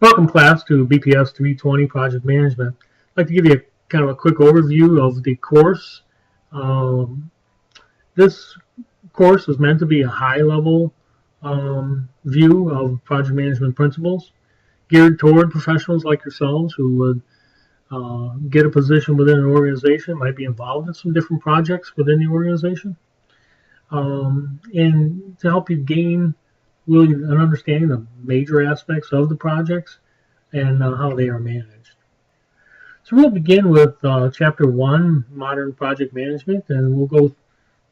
Welcome, class, to BPS 320 Project Management. I'd like to give you kind of a quick overview of the course. This course is meant to be a high-level view of project management principles, geared toward professionals like yourselves who would get a position within an organization, might be involved in some different projects within the organization, and to help you gain really an understanding of major aspects of the projects and how they are managed. So we'll begin with Chapter 1, Modern Project Management, and we'll go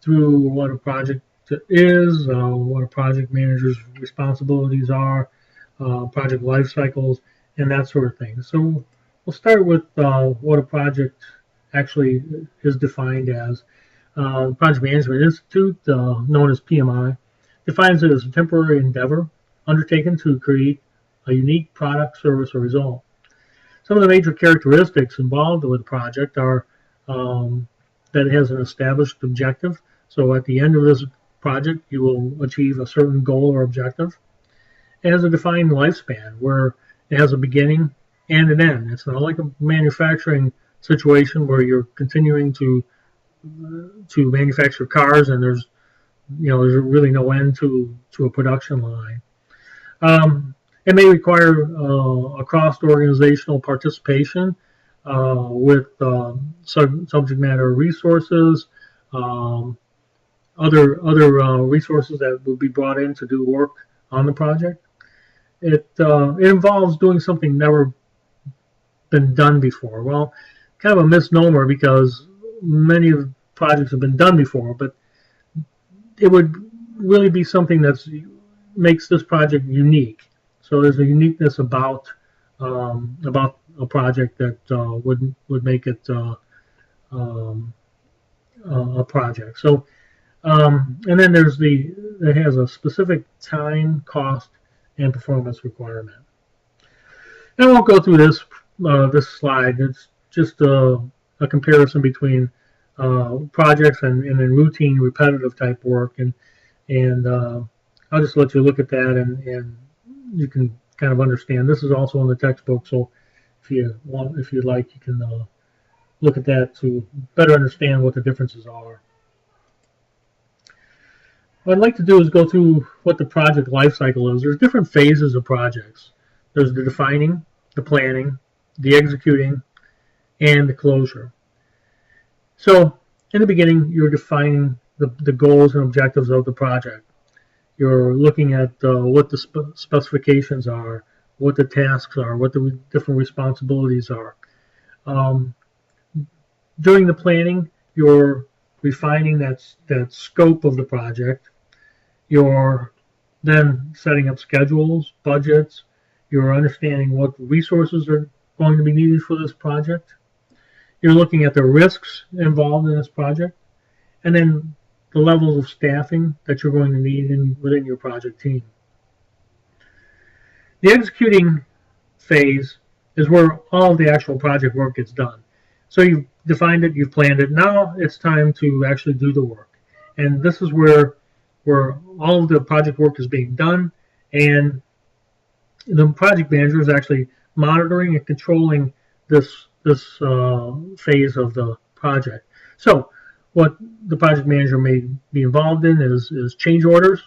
through what a project is, what a project manager's responsibilities are, project life cycles, and that sort of thing. So we'll start with what a project actually is defined as. Project Management Institute, known as PMI, defines it as a temporary endeavor undertaken to create a unique product, service, or result. Some of the major characteristics involved with the project are that it has an established objective. So at the end of this project, you will achieve a certain goal or objective. It has a defined lifespan where it has a beginning and an end. It's not like a manufacturing situation where you're continuing to manufacture cars and there's really no end to a production line. It may require a cross-organizational participation with subject matter resources, other resources that will be brought in to do work on the project. It involves doing something never been done before. Well, kind of a misnomer because many of the projects have been done before, but it would really be something that makes this project unique. So there's a uniqueness about a project that would make it a project. So and then it has a specific time, cost, and performance requirement. I won't go through this slide. It's just a comparison between projects and then routine, repetitive type work, and I'll just let you look at that and you can kind of understand. This is also in the textbook, so if you'd like, you can look at that to better understand what the differences are. What I'd like to do is go through what the project life cycle is. There's different phases of projects. There's the defining, the planning, the executing, and the closure. So in the beginning, you're defining the goals and objectives of the project. You're looking at what the specifications are, what the tasks are, what the different responsibilities are. During the planning, you're refining that scope of the project. You're then setting up schedules, budgets. You're understanding what resources are going to be needed for this project. You're looking at the risks involved in this project, and then the levels of staffing that you're going to need within your project team. The executing phase is where all of the actual project work gets done. So you've defined it, you've planned it. Now it's time to actually do the work. And this is where all of the project work is being done, and the project manager is actually monitoring and controlling this phase of the project. So what the project manager may be involved in is change orders.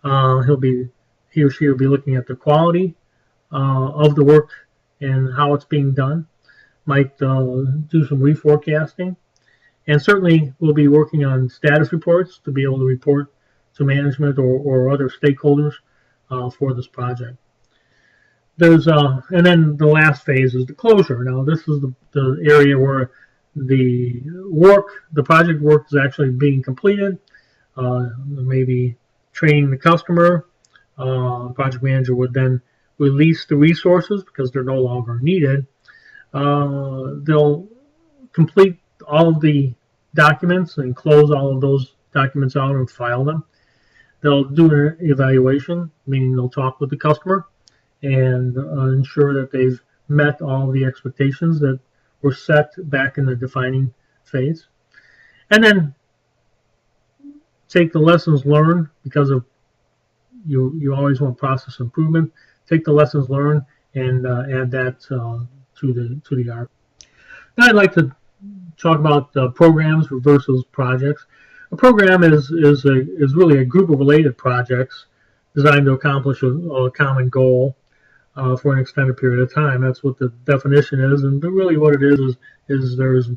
He or she will be looking at the quality of the work and how it's being done. Might do some reforecasting, and certainly we'll be working on status reports to be able to report to management or other stakeholders for this project. And then the last phase is the closure. Now this is the area where the project work is actually being completed. Maybe training the customer. The project manager would then release the resources because they're no longer needed. They'll complete all of the documents and close all of those documents out and file them. They'll do an evaluation, meaning they'll talk with the customer and ensure that they've met all the expectations that were set back in the defining phase. And then take the lessons learned, because of you always want process improvement. Take the lessons learned and add that to the ARC. Now I'd like to talk about programs versus projects. A program is really a group of related projects designed to accomplish a common goal for an extended period of time. That's what the definition is, and really what it is there's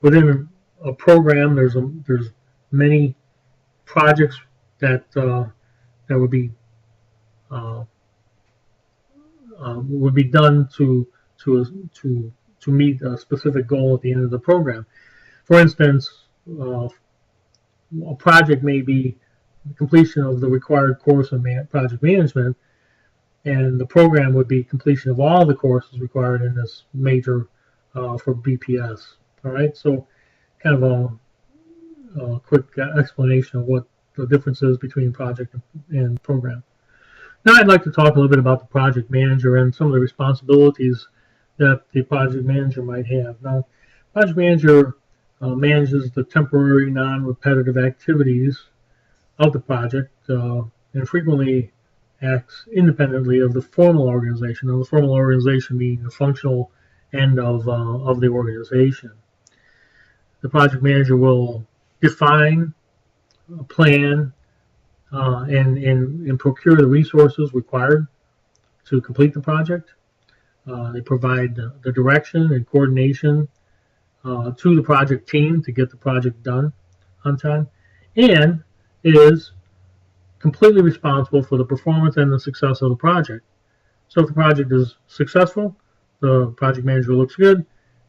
within a program there's many projects that would be done to meet a specific goal at the end of the program. For instance, a project may be the completion of the required course of project management, and the program would be completion of all the courses required in this major for BPS. All right, so kind of a quick explanation of what the difference is between project and program. Now I'd like to talk a little bit about the project manager and some of the responsibilities that the project manager might have. Now, project manager manages the temporary, non-repetitive activities of the project and frequently acts independently of the formal organization. Now, the formal organization being the functional end of the organization. The project manager will define, plan, and procure the resources required to complete the project. They provide the direction and coordination to the project team to get the project done on time, and is completely responsible for the performance and the success of the project. So if the project is successful, the project manager looks good.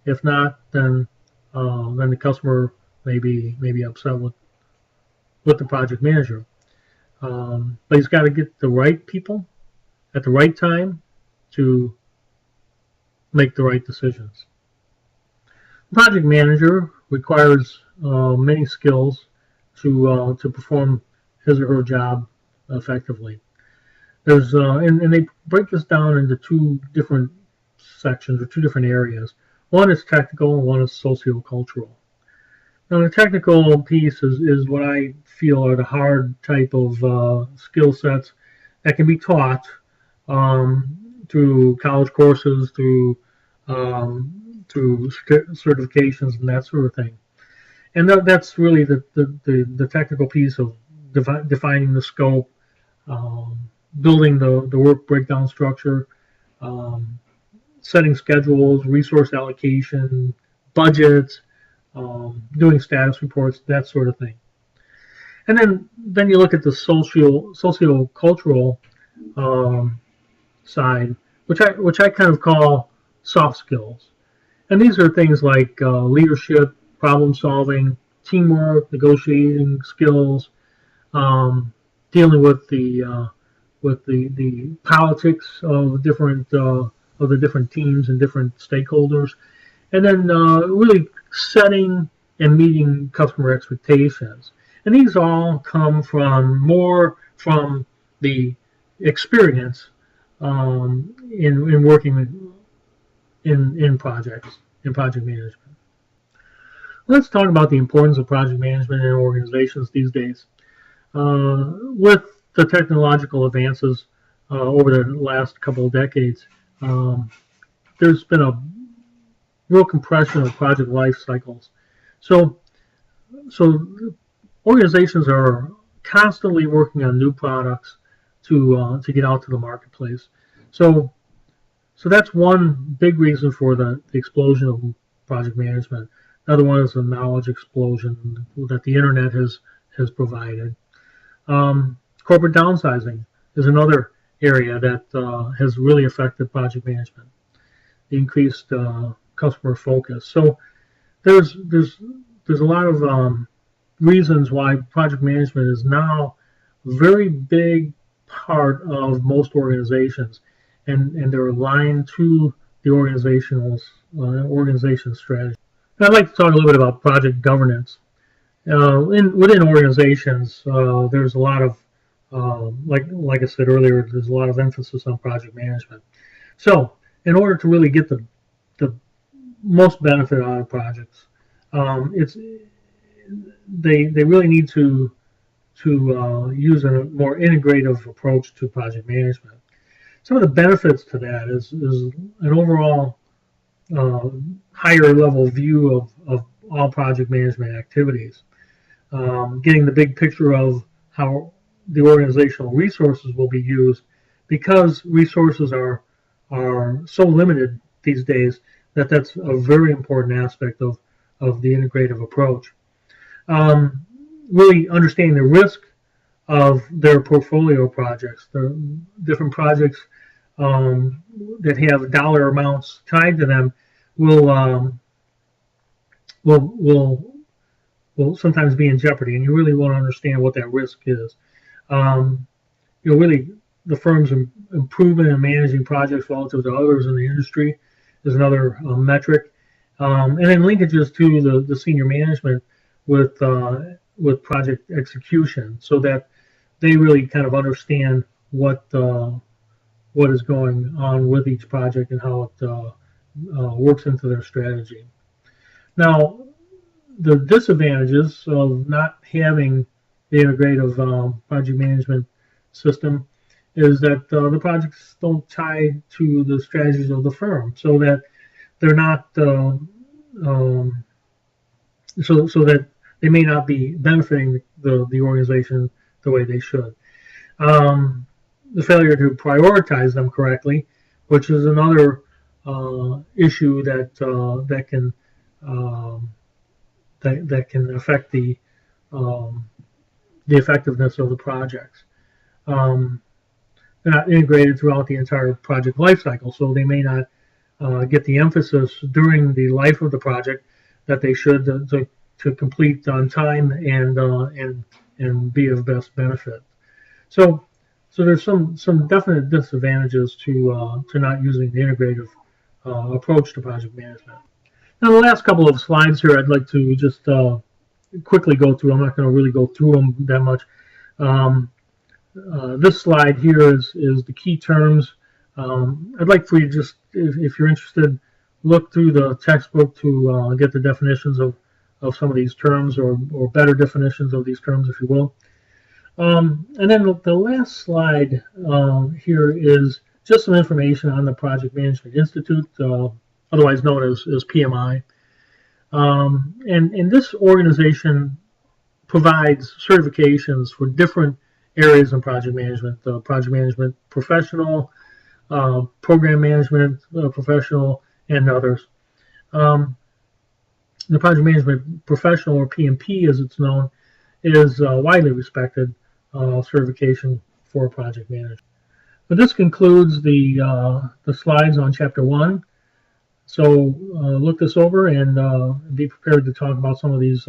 If not, then the customer may be upset with the project manager. But he's got to get the right people at the right time to make the right decisions. The project manager requires many skills to perform his or her job effectively. There's and they break this down into two different sections or two different areas. One is technical and one is sociocultural. Now, the technical piece is what I feel are the hard type of skill sets that can be taught through college courses, through certifications and that sort of thing. And that's really the technical piece of defining the scope, building the work breakdown structure, setting schedules, resource allocation, budgets, doing status reports, that sort of thing. And then you look at the sociocultural side, which I kind of call soft skills. And these are things like leadership, problem solving, teamwork, negotiating skills, dealing with the politics of the different teams and different stakeholders, and then really setting and meeting customer expectations. And these all come more from the experience in working in projects, in project management. Let's talk about the importance of project management in organizations these days. With the technological advances over the last couple of decades, there's been a real compression of project life cycles. So organizations are constantly working on new products to get out to the marketplace. So that's one big reason for the explosion of project management. Another one is the knowledge explosion that the internet has provided. Corporate downsizing is another area that has really affected project management. The increased customer focus. So there's a lot of reasons why project management is now a very big part of most organizations, and they're aligned to the organization's strategy. And I'd like to talk a little bit about project governance. Within organizations, there's a lot of like I said earlier, there's a lot of emphasis on project management. So in order to really get the most benefit out of projects, they really need to use a more integrative approach to project management. Some of the benefits to that is an overall higher level view of all project management activities. Getting the big picture of how the organizational resources will be used, because resources are so limited these days, that's a very important aspect of the integrative approach. Really understanding the risk of their portfolio projects, the different projects that have dollar amounts tied to them will will sometimes be in jeopardy, and you really want to understand what that risk is. Really, the firm's improvement in managing projects relative to others in the industry is another metric, and then linkages to the senior management with project execution, so that they really kind of understand what is going on with each project and how it works into their strategy. Now, the disadvantages of not having the integrative project management system is that the projects don't tie to the strategies of the firm, so that they're not so that they may not be benefiting the organization the way they should. The failure to prioritize them correctly, which is another issue that can affect the effectiveness of the projects. They're not integrated throughout the entire project lifecycle, so they may not get the emphasis during the life of the project that they should to complete on time and be of best benefit. So there's some definite disadvantages to not using the integrative approach to project management. Now, the last couple of slides here, I'd like to just quickly go through. I'm not going to really go through them that much. This slide here is the key terms. I'd like for you to just, if you're interested, look through the textbook to get the definitions of some of these terms, or better definitions of these terms, if you will. And then the last slide here is just some information on the Project Management Institute, otherwise known as PMI. And this organization provides certifications for different areas in project management: project management professional, program management professional, and others. The project management professional, or PMP as it's known, is widely respected certification for project management. But this concludes the slides on Chapter 1. So look this over and be prepared to talk about some of these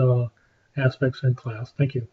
aspects in class. Thank you.